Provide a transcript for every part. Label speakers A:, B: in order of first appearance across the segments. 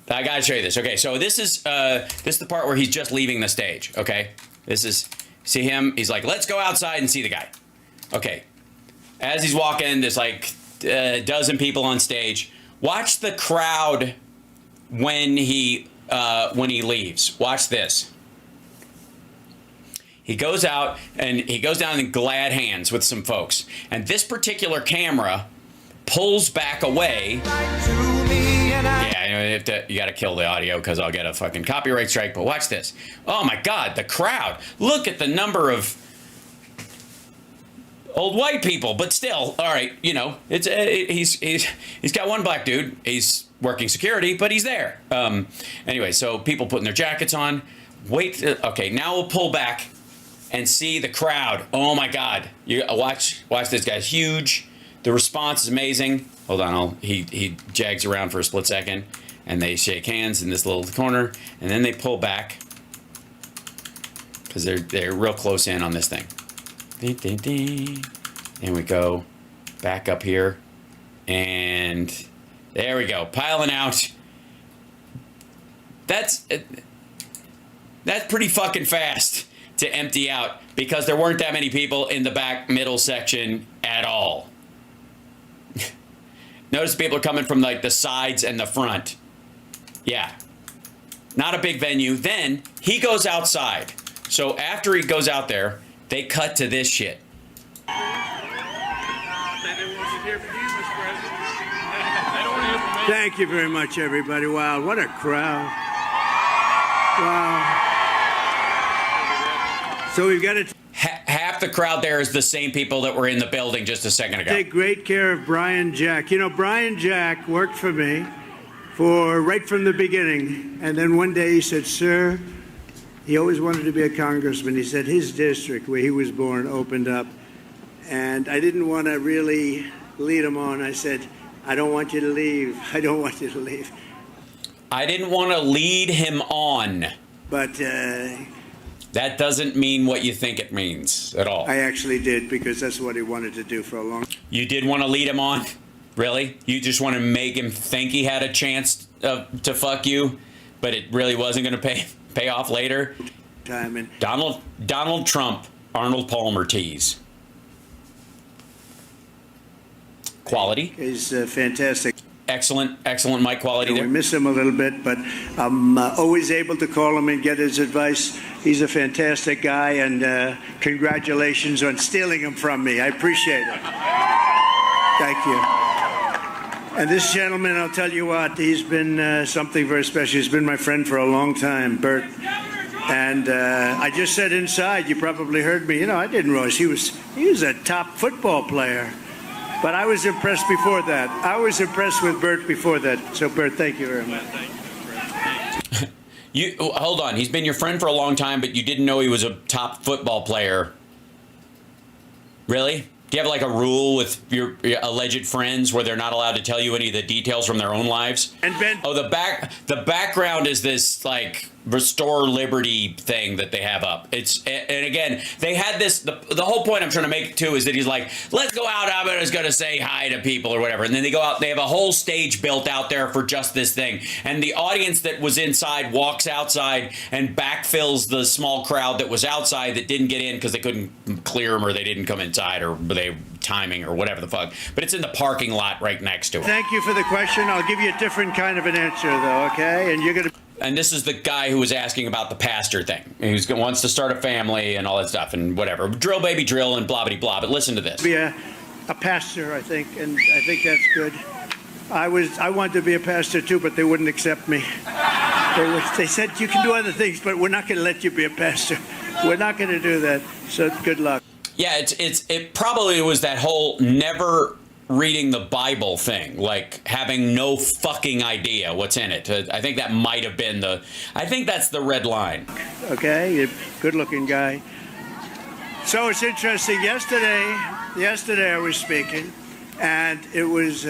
A: I gotta show you this. Okay, so this is the part where he's just leaving the stage. Okay, this is, see him. He's like, let's go outside and see the guy. Okay, as he's walking, there's like a dozen people on stage. Watch the crowd when he leaves. Watch this. He goes out and he goes down in glad hands with some folks, and this particular camera pulls back away. Yeah, you got to kill the audio because I'll get a fucking copyright strike. But watch this. Oh my God, the crowd! Look at the number of old white people. But still, all right. You know, it's he's got one black dude. He's working security, but he's there. Anyway, so people putting their jackets on. Wait. Okay, now we'll pull back and see the crowd. Oh my God! You watch this guy's huge. The response is amazing. Hold on, he jags around for a split second, and they shake hands in this little corner, and then they pull back because they're real close in on this thing. And we go back up here, and there we go, piling out. That's pretty fucking fast to empty out because there weren't that many people in the back middle section at all. Notice people are coming from like the sides and the front. Yeah. Not a big venue. Then he goes outside. So after he goes out there, they cut to this shit.
B: Thank you very much, everybody. Wow, what a crowd. Wow. So we've got to...
A: Half the crowd there is the same people that were in the building just a second ago.
B: Take great care of Brian Jack. You know, Brian Jack worked for me right from the beginning. And then one day he said, sir, he always wanted to be a congressman. He said his district where he was born opened up. And I didn't want to really lead him on. I said, I don't want you to leave. I don't want you to leave.
A: I didn't want to lead him on.
B: But...
A: that doesn't mean what you think it means at all.
B: I actually did, because that's what he wanted to do for a long time.
A: You did want to lead him on? Really? You just want to make him think he had a chance to fuck you, but it really wasn't going to pay off later?
B: And
A: Donald Trump, Arnold Palmer tease. Quality.
B: He's fantastic.
A: Excellent mic quality there.
B: We miss him a little bit, but I'm always able to call him and get his advice. He's a fantastic guy, and congratulations on stealing him from me. I appreciate it. Thank you. And this gentleman, I'll tell you what, he's been something very special. He's been my friend for a long time, Bert. And I just said inside, you probably heard me, you know, I didn't realize he was a top football player. But I was impressed before that. I was impressed with Bert before that. So, Bert, thank you very much.
A: Hold on. He's been your friend for a long time, but you didn't know he was a top football player. Really? Do you have like a rule with your alleged friends where they're not allowed to tell you any of the details from their own lives?
B: And Ben.
A: Oh, the background is this like restore liberty thing that they have up. And again, they had this, the whole point I'm trying to make too is that he's like, let's go out, I'm just going to say hi to people or whatever. And then they go out, they have a whole stage built out there for just this thing. And the audience that was inside walks outside and backfills the small crowd that was outside that didn't get in because they couldn't clear them or they didn't come inside or they timing or whatever the fuck. But it's in the parking lot right next to it.
B: Thank you for the question. I'll give you a different kind of an answer though, okay? And you're going to...
A: And this is the guy who was asking about the pastor thing. He wants to start a family and all that stuff and whatever. Drill, baby, drill, and blah, blah, blah. But listen to this.
B: Be a pastor, I think, and I think that's good. I wanted to be a pastor too, but they wouldn't accept me. They said, you can do other things, but we're not going to let you be a pastor. We're not going to do that. So good luck.
A: Yeah, it probably was that whole never reading the Bible thing, like having no fucking idea what's in it. I think that might have been I think that's the red line.
B: Okay, good looking guy. So it's interesting. Yesterday I was speaking, and it was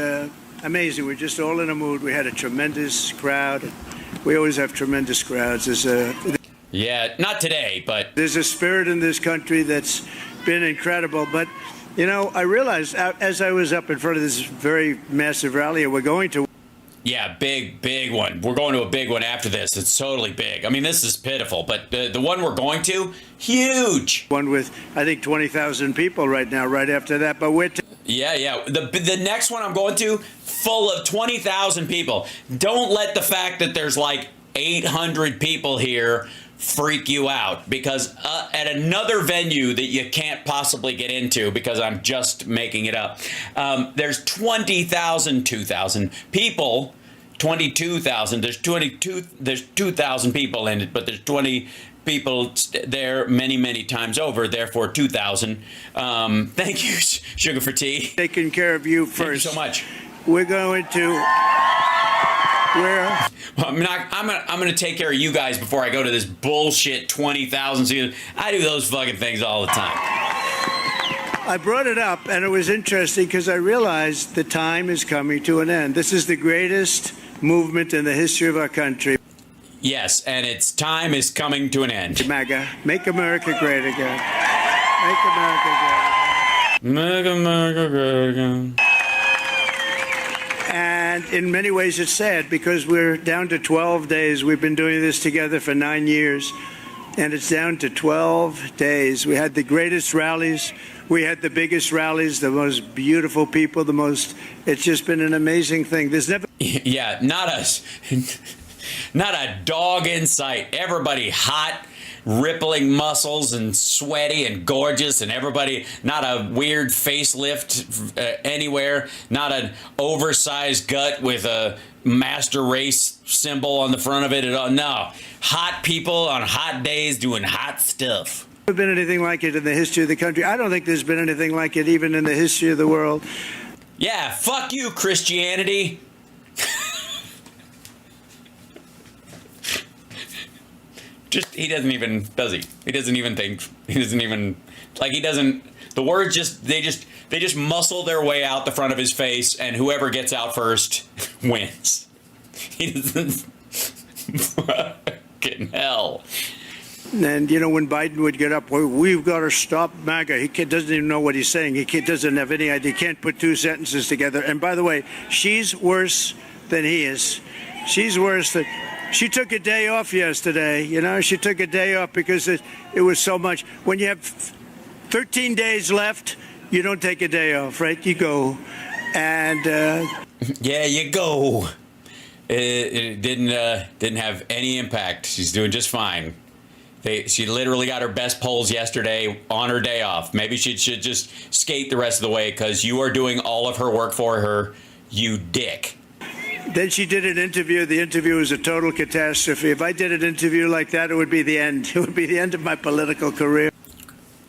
B: amazing. We're just all in a mood. We had a tremendous crowd. We always have tremendous crowds.
A: Yeah, not today, but
B: there's a spirit in this country that's been incredible. But you know, I realized as I was up in front of this very massive rally we're going to.
A: Yeah, big one. We're going to a big one after this. It's totally big. I mean, this is pitiful, but the one we're going to, huge.
B: One with, I think, 20,000 people right now, right after that. But we're...
A: Yeah. The next one I'm going to, full of 20,000 people. Don't let the fact that there's like 800 people here freak you out, because at another venue that you can't possibly get into, because I'm just making it up, there's 20,000, 2,000 people, 22,000. There's 2,000 people in it, but there's 20 people there many times over, therefore 2,000. Thank you, Sugar for Tea.
B: Taking care of you first.
A: Thank you so much.
B: We're going to... Well,
A: I'm gonna take care of you guys before I go to this bullshit 20,000 season. I do those fucking things all the time.
B: I brought it up, and it was interesting because I realized the time is coming to an end. This is the greatest movement in the history of our country.
A: Yes, and its time is coming to an end.
B: MAGA, make America great again. Make America great again.
A: Make America great again.
B: And in many ways, it's sad because we're down to 12 days. We've been doing this together for 9 years, and it's down to 12 days. We had the greatest rallies. We had the biggest rallies, the most beautiful people, it's just been an amazing thing. There's never...
A: Yeah, not a dog in sight. Everybody hot, rippling muscles and sweaty and gorgeous, and everybody, not a weird facelift anywhere, not an oversized gut with a master race symbol on the front of it at all. No, hot people on hot days doing hot stuff.
B: Never been anything like it in the history of the country. I don't think there's been anything like it even in the history of the world.
A: Yeah, fuck you, Christianity. He doesn't even, does he? He doesn't even think. He doesn't even, like, he doesn't, the words they just muscle their way out the front of his face, and whoever gets out first wins. He doesn't, fucking hell.
B: And, you know, when Biden would get up, we've got to stop MAGA. He doesn't even know what he's saying. He doesn't have any idea. He can't put two sentences together. And by the way, she's worse than he is. She's worse than... She took a day off yesterday. You know, she took a day off because it was so much. When you have 13 days left, you don't take a day off, right? You go. And...
A: yeah, you go. It didn't have any impact. She's doing just fine. She literally got her best polls yesterday on her day off. Maybe she should just skate the rest of the way, because you are doing all of her work for her, you dick.
B: Then she did an interview. The interview was a total catastrophe. If I did an interview like that, it would be the end. It would be the end of my political career.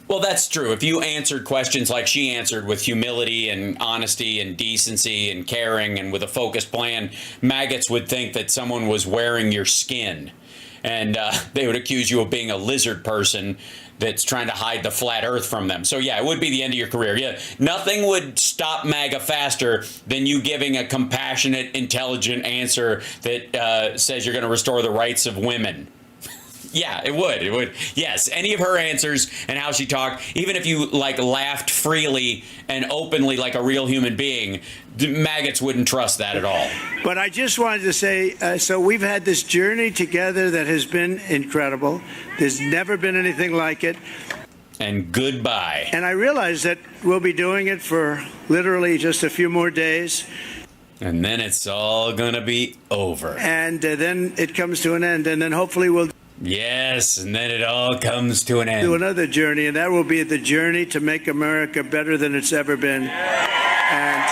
A: Well, that's true. If you answered questions like she answered, with humility and honesty and decency and caring and with a focused plan, maggots would think that someone was wearing your skin. And they would accuse you of being a lizard person that's trying to hide the flat earth from them. So, yeah, it would be the end of your career. Yeah, nothing would stop MAGA faster than you giving a compassionate, intelligent answer that says you're going to restore the rights of women. Yeah, it would. It would. Yes, any of her answers and how she talked, even if you like laughed freely and openly like a real human being, maggots wouldn't trust that at all.
B: But I just wanted to say, so we've had this journey together that has been incredible. There's never been anything like it.
A: And goodbye.
B: And I realize that we'll be doing it for literally just a few more days.
A: And then it's all going to be over.
B: And then it comes to an end. And then hopefully we'll...
A: Yes, and then it all comes to an end.
B: Do another journey, and that will be the journey to make America better than it's ever been. And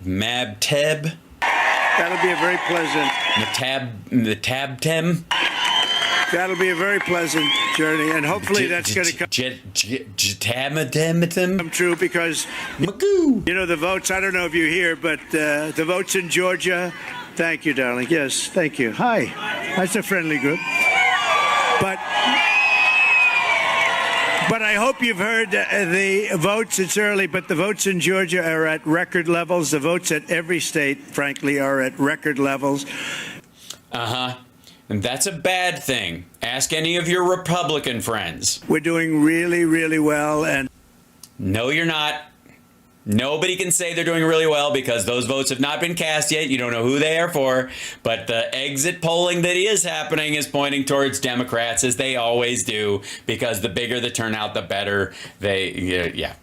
A: Mabteb.
B: That'll be a very pleasant.
A: The Tabtem.
B: That'll be a very pleasant journey, and hopefully that's going to come true, because you know the votes. I don't know if you hear, but the votes in Georgia. Thank you, darling. Yes, thank you. Hi. That's a friendly group. But I hope you've heard the votes. It's early, but the votes in Georgia are at record levels. The votes at every state, frankly, are at record levels.
A: Uh-huh. And that's a bad thing. Ask any of your Republican friends.
B: We're doing really, really well. And
A: no, you're not. Nobody can say they're doing really well because those votes have not been cast yet. You don't know who they are for. But the exit polling that is happening is pointing towards Democrats, as they always do, because the bigger the turnout, the better they, yeah.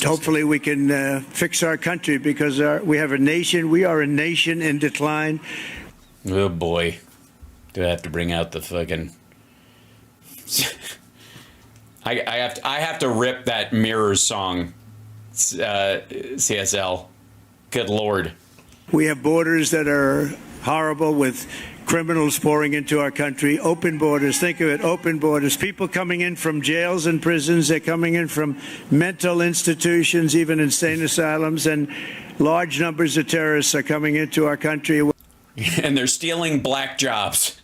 B: Hopefully we can fix our country, because we have a nation. We are a nation in decline.
A: Oh, boy. Do I have to bring out the fucking... I have to rip that Mirrors song, CSL. Good Lord.
B: We have borders that are horrible, with criminals pouring into our country. Open borders. Think of it. Open borders. People coming in from jails and prisons. They're coming in from mental institutions, even insane asylums. And large numbers of terrorists are coming into our country.
A: And they're stealing black jobs.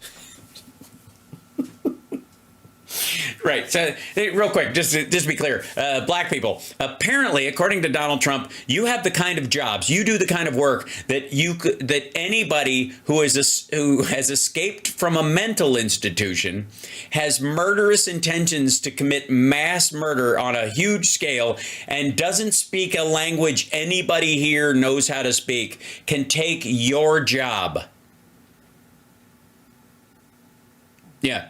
A: Right. So, real quick, just to be clear, black people. Apparently, according to Donald Trump, you have the kind of jobs, you do the kind of work that that anybody who has escaped from a mental institution, has murderous intentions to commit mass murder on a huge scale, and doesn't speak a language anybody here knows how to speak, can take your job. Yeah.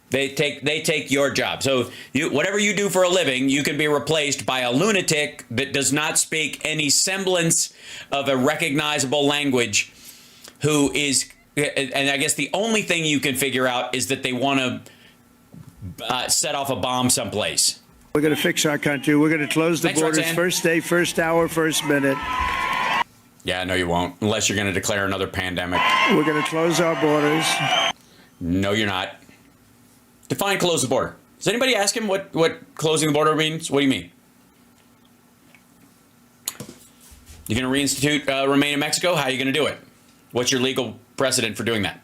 A: They take your job. So whatever you do for a living, you can be replaced by a lunatic that does not speak any semblance of a recognizable language, who is, and I guess the only thing you can figure out is that they want to set off a bomb someplace.
B: We're going to fix our country. We're going to close the borders.
A: Roxanne.
B: First day, first hour, first minute.
A: Yeah, no, you won't, unless you're going to declare another pandemic.
B: We're going to close our borders.
A: No, you're not. Define close the border. Does anybody ask him what closing the border means? What do you mean? You're going to reinstitute Remain in Mexico? How are you going to do it? What's your legal precedent for doing that?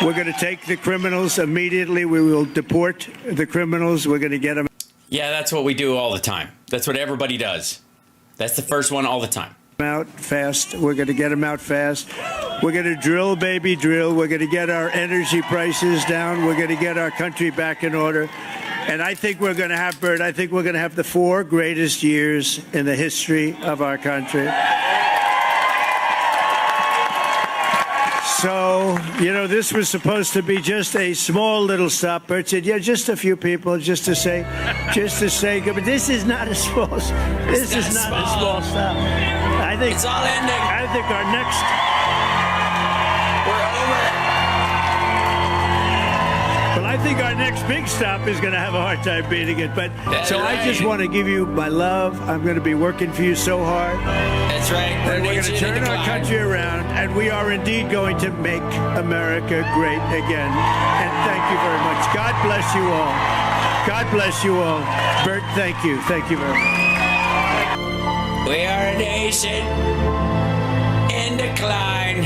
B: We're going to take the criminals immediately. We will deport the criminals. We're going to get them.
A: Yeah, that's what we do all the time. That's what everybody does. That's the first one all the time.
B: Out fast. We're going to get them out fast. We're going to drill, baby, drill. We're going to get our energy prices down. We're going to get our country back in order. And I think we're going to have, Bert, I think we're going to have the 4 greatest years in the history of our country. So, you know, this was supposed to be just a small little stop. Bert said, yeah, just a few people, just to say, but this is not a small, this is not a small stop. I think
A: it's all ending.
B: I think our next,
A: we're over it.
B: well, I think our next big stop is going to have a hard time beating it. But
A: That's
B: so
A: right.
B: I just want to give you my love. I'm going to be working for you so hard.
A: That's right.
B: And we're going to turn our country around, and we are indeed going to make America great again. And thank you very much. God bless you all. God bless you all. Bert, thank you. Thank you very much.
A: We are a nation in decline.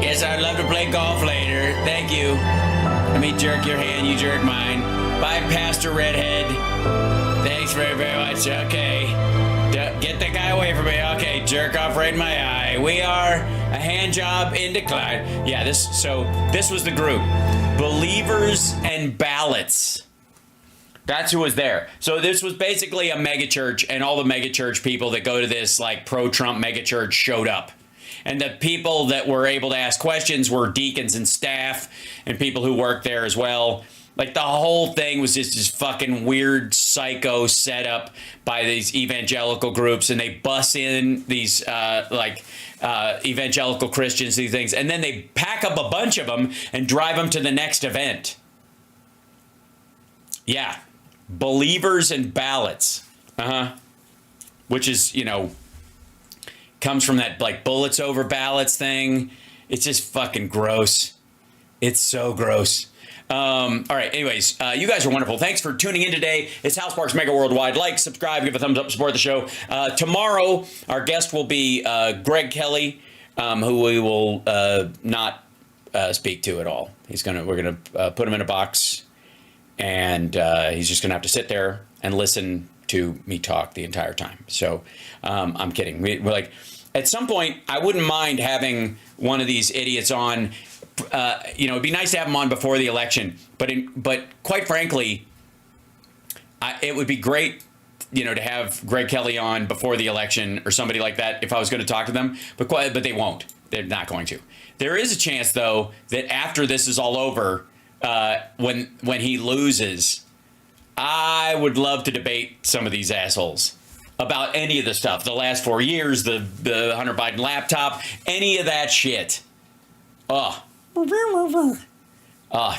A: Yes, I'd love to play golf later. Thank you. Let me jerk your hand, you jerk mine. Bye, Pastor Redhead. Thanks very, very much. Okay. Get the guy away from me. Okay, jerk off right in my eye. We are a hand job in decline. Yeah, this was the group. Believers and Ballots. That's who was there. So this was basically a megachurch, and all the megachurch people that go to this like pro-Trump megachurch showed up. And the people that were able to ask questions were deacons and staff and people who worked there as well. Like the whole thing was just this fucking weird psycho setup by these evangelical groups, and they bus in these evangelical Christians, these things, and then they pack up a bunch of them and drive them to the next event. Yeah. Believers and Ballots. Which is, you know, comes from that like bullets over ballots thing. It's just fucking gross. It's so gross. All right. Anyways, you guys are wonderful. Thanks for tuning in today. It's Hal Sparks Mega Worldwide. Like, subscribe, give a thumbs up, support the show. Tomorrow, our guest will be Greg Kelly, who we will not speak to at all. We're gonna put him in a box, and he's just gonna have to sit there and listen to me talk the entire time. So I'm kidding. We're like, at some point, I wouldn't mind having one of these idiots on. You know, it'd be nice to have him on before the election, but quite frankly, it would be great, to have Greg Kelly on before the election or somebody like that if I was going to talk to them, but they won't. They're not going to. There is a chance, though, that after this is all over, when he loses, I would love to debate some of these assholes about any of the stuff. The last 4 years, the Hunter Biden laptop, any of that shit. Oh, it'd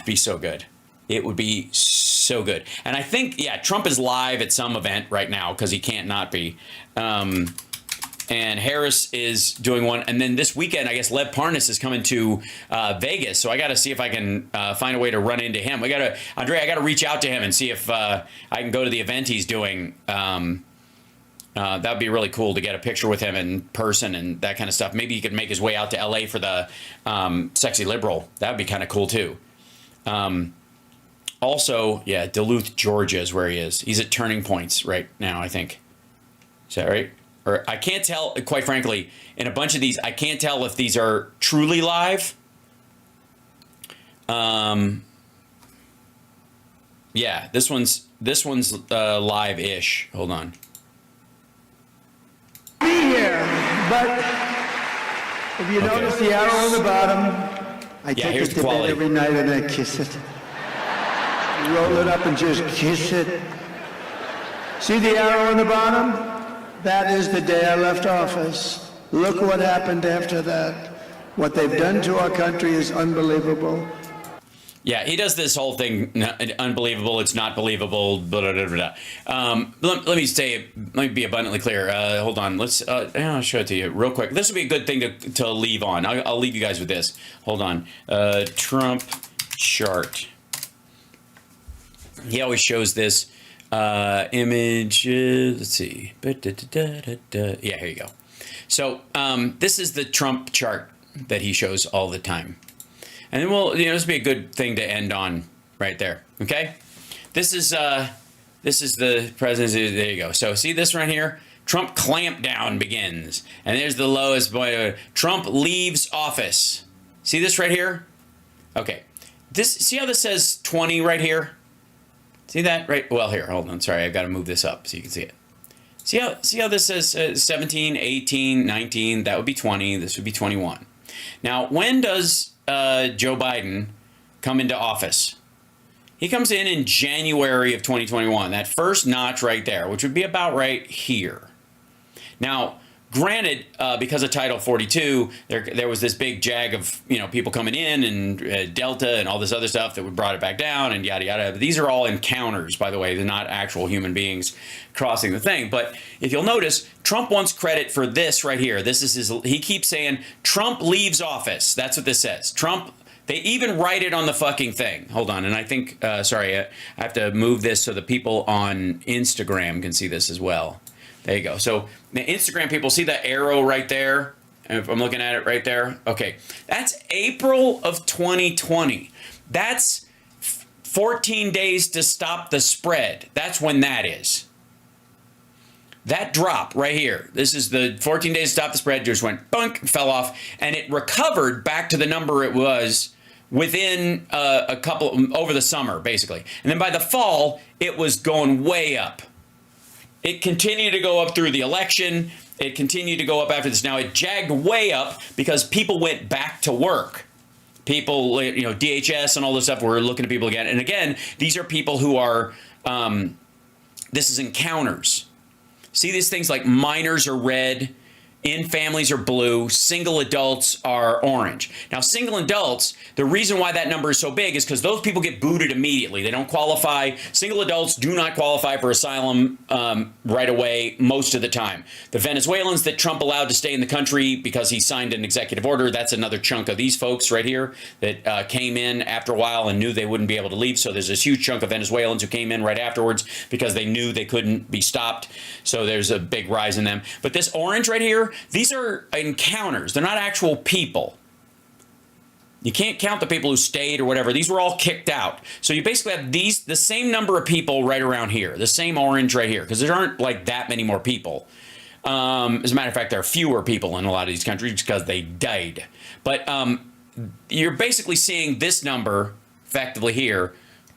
A: be so good. It would be so good. And I think, Trump is live at some event right now because he can't not be. And Harris is doing one. And then this weekend, I guess Lev Parnas is coming to Vegas. So I got to see if I can find a way to run into him. I got to reach out to him and see if I can go to the event he's doing. That would be really cool to get a picture with him in person and that kind of stuff. Maybe he could make his way out to LA for the Sexy Liberal. That would be kind of cool too. Also, Duluth, Georgia is where he is. He's at Turning Points right now, I think. Is that right? Or I can't tell, quite frankly, in a bunch of these, I can't tell if these are truly live. This one's live-ish. Hold on.
C: Be here, but if you notice the arrow on the bottom, I take it to bed every night and I kiss it. Roll it up and just kiss it. See the arrow on the bottom? That is the day I left office. Look what happened after that. What they've done to our country is unbelievable.
A: Yeah, he does this whole thing, unbelievable, it's not believable, blah, blah, blah, blah. Let me be abundantly clear. Hold on, I'll show it to you real quick. This would be a good thing to leave on. I'll leave you guys with this. Hold on. Trump chart. He always shows this image. Let's see. Yeah, here you go. So this is the Trump chart that he shows all the time. And then this would be a good thing to end on right there. Okay. This is the presidency. There you go. So see this right here? Trump clampdown begins. And there's the lowest point. Trump leaves office. See this right here? Okay. See how this says 20 right here? See that? Right. Well, here, hold on. Sorry, I've got to move this up so you can see it. See how this says 17, 18, 19? That would be 20. This would be 21. Now, when does Joe Biden come into office? He comes in January of 2021. That first notch right there, which would be about right here. Now, granted, because of Title 42, there was this big jag of people coming in and Delta and all this other stuff that we brought it back down and yada yada. But these are all encounters, by the way. They're not actual human beings crossing the thing. But if you'll notice, Trump wants credit for this right here. This is he keeps saying Trump leaves office. That's what this says. Trump. They even write it on the fucking thing. Hold on, and I think sorry, I have to move this so the people on Instagram can see this as well. There you go. So the Instagram people, see the arrow right there? If I'm looking at it right there. Okay. That's April of 2020. That's 14 days to stop the spread. That's when that is. That drop right here. This is the 14 days to stop the spread. Just went bunk, fell off, and it recovered back to the number it was within a couple, over the summer, basically. And then by the fall, it was going way up. It continued to go up through the election. It continued to go up after this. Now, it jagged way up because people went back to work. People, DHS and all this stuff were looking at people again. And again, these are people who are, this is encounters. See these things like minors are red, in families are blue, single adults are orange. Now, single adults, the reason why that number is so big is because those people get booted immediately. They don't qualify. Single adults do not qualify for asylum right away most of the time. The Venezuelans that Trump allowed to stay in the country because he signed an executive order, that's another chunk of these folks right here that came in after a while and knew they wouldn't be able to leave. So there's this huge chunk of Venezuelans who came in right afterwards because they knew they couldn't be stopped. So there's a big rise in them. But this orange right here, these are encounters. They're not actual people. You can't count the people who stayed or whatever. These were all kicked out. So you basically have the same number of people right around here, the same orange right here, because there aren't like that many more people. As a matter of fact, there are fewer people in a lot of these countries because they died. But you're basically seeing this number effectively here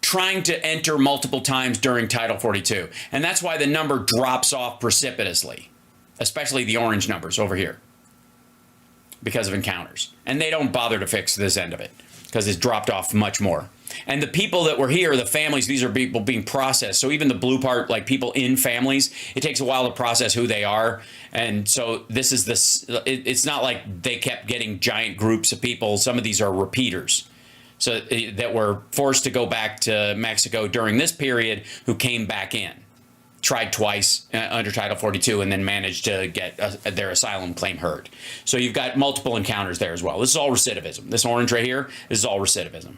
A: trying to enter multiple times during Title 42. And that's why the number drops off precipitously, especially the orange numbers over here, because of encounters. And they don't bother to fix this end of it because it's dropped off much more. And the people that were here, the families, these are people being processed. So even the blue part, like people in families, it takes a while to process who they are. And so this is this, it's not like they kept getting giant groups of people. Some of these are repeaters. So that were forced to go back to Mexico during this period who came back in, tried twice under Title 42 and then managed to get their asylum claim heard. So you've got multiple encounters there as well. This is all recidivism. This orange right here, this is all recidivism.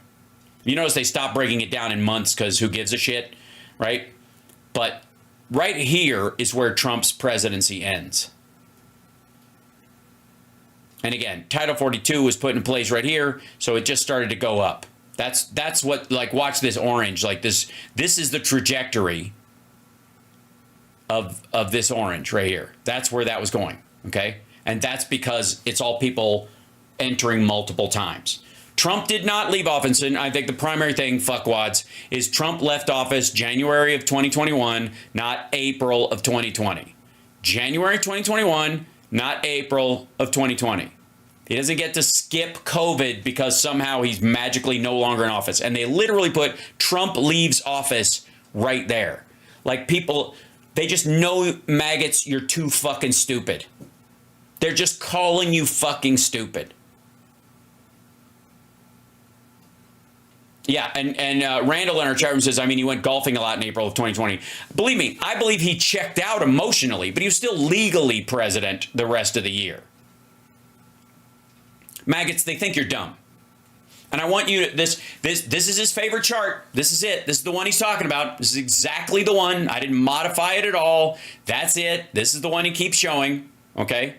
A: You notice they stopped breaking it down in months because who gives a shit, right? But right here is where Trump's presidency ends. And again, Title 42 was put in place right here, so it just started to go up. That's what, like, watch this orange, like this is the trajectory of this orange right here. That's where that was going, okay? And that's because it's all people entering multiple times. Trump did not leave office, and I think the primary thing, fuckwads, is Trump left office January of 2021, not April of 2020. January 2021, not April of 2020. He doesn't get to skip COVID because somehow he's magically no longer in office. And they literally put Trump leaves office right there. Like people, they just know, maggots, you're too fucking stupid. They're just calling you fucking stupid. Yeah, and Randall in our chat room says, I mean, he went golfing a lot in April of 2020. Believe me, I believe he checked out emotionally, but he was still legally president the rest of the year. Maggots, they think you're dumb. And I want you to, this is his favorite chart. This is it. This is the one he's talking about. This is exactly the one. I didn't modify it at all. That's it. This is the one he keeps showing. Okay?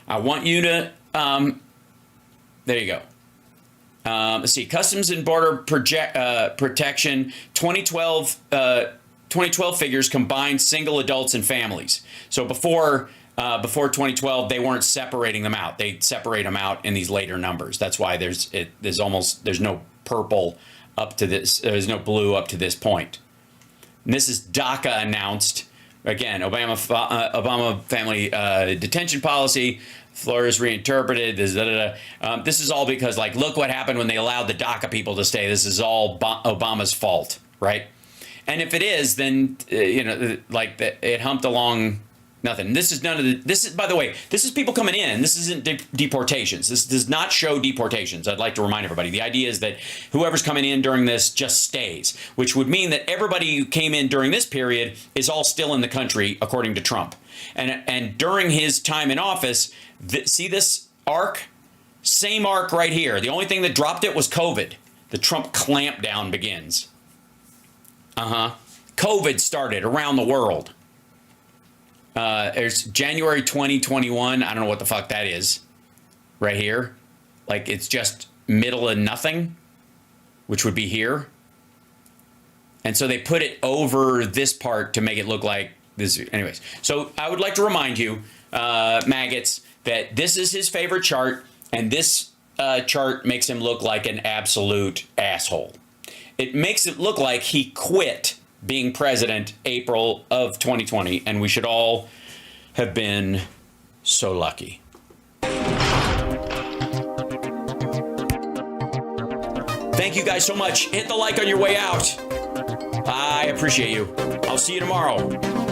A: I want you to, there you go. Let's see, Customs and Border Protection, 2012 figures combined single adults and families. So before 2012, they weren't separating them out. They separate them out in these later numbers. That's why there's no purple up to this. There's no blue up to this point. And this is DACA announced. Again, Obama family detention policy. Flores reinterpreted. This is all because, like, look what happened when they allowed the DACA people to stay. This is all Obama's fault, right? And if it is, then it humped along nothing. This is none of the. This is, by the way, this is people coming in. This isn't deportations. This does not show deportations. I'd like to remind everybody. The idea is that whoever's coming in during this just stays, which would mean that everybody who came in during this period is all still in the country, according to Trump. And during his time in office, see this arc? Same arc right here. The only thing that dropped it was COVID. The Trump clampdown begins. COVID started around the world. There's January 2021. I don't know what the fuck that is. Right here. Like, it's just middle of nothing, which would be here. And so they put it over this part to make it look like this. Anyways, so I would like to remind you, maggots, that this is his favorite chart, and this chart makes him look like an absolute asshole. It makes it look like he quit being president April of 2020, and we should all have been so lucky. Thank you guys so much. Hit the like on your way out. I appreciate you. I'll see you tomorrow.